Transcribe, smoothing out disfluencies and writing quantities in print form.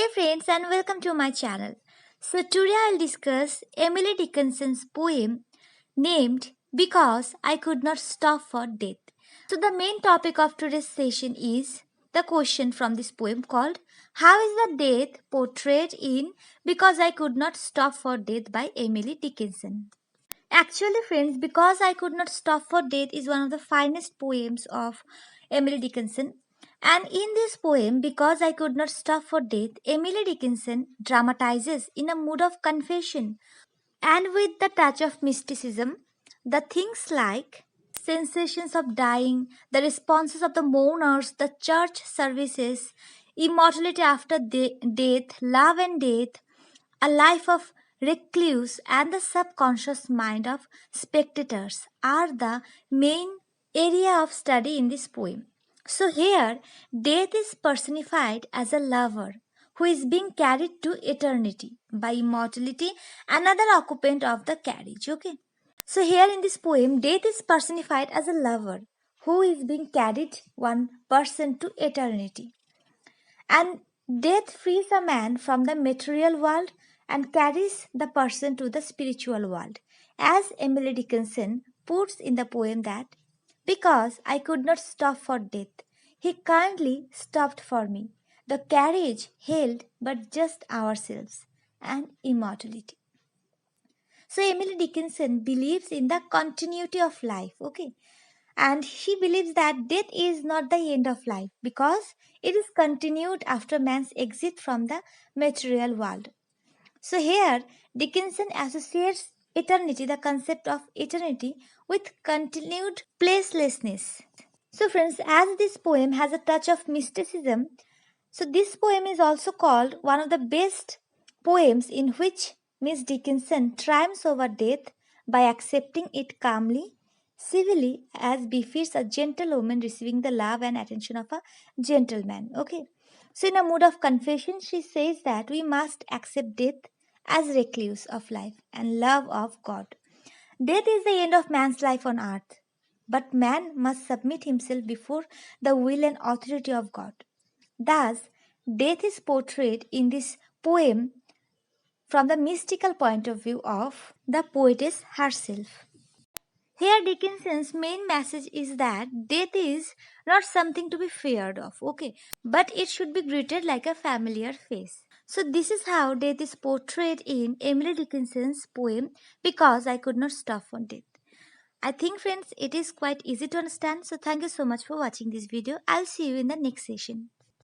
Hey friends and welcome to my channel. So today I'll discuss Emily Dickinson's poem named Because I Could Not Stop for Death. So the main topic of today's session is the question from this poem called How is the Death Portrayed in Because I Could Not Stop for Death by Emily Dickinson. Actually, friends, Because I Could Not Stop for Death is one of the finest poems of Emily Dickinson. And in this poem, Because I Could Not Stop for Death, Emily Dickinson dramatizes in a mood of confession and with the touch of mysticism the things like sensations of dying, the responses of the mourners, the church services, immortality after death, love and death, a life of recluse, and the subconscious mind of spectators are the main area of study in this poem. So, here, death is personified as a lover who is being carried to eternity by immortality, another occupant of the carriage. Okay. So, here in this poem, death is personified as a lover who is being carried one person to eternity. And death frees a man from the material world and carries the person to the spiritual world. As Emily Dickinson puts in the poem that, because I could not stop for death, he kindly stopped for me. The carriage held but just ourselves and immortality. So Emily Dickinson believes in the continuity of life, okay? And she believes that death is not the end of life because it is continued after man's exit from the material world. So here Dickinson associates eternity, the concept of eternity, with continued placelessness. So friends, as this poem has a touch of mysticism, so this poem is also called one of the best poems in which Miss Dickinson triumphs over death by accepting it calmly, civilly, as befits a gentlewoman receiving the love and attention of a gentleman. Okay. So in a mood of confession, she says that we must accept death as recluse of life and love of God. Death is the end of man's life on earth, but man must submit himself before the will and authority of God. Thus, death is portrayed in this poem from the mystical point of view of the poetess herself. Here, Dickinson's main message is that death is not something to be feared of, okay, but it should be greeted like a familiar face. So, this is how death is portrayed in Emily Dickinson's poem, Because I Could Not Stop for Death. I think, friends, it is quite easy to understand. So, thank you so much for watching this video. I'll see you in the next session.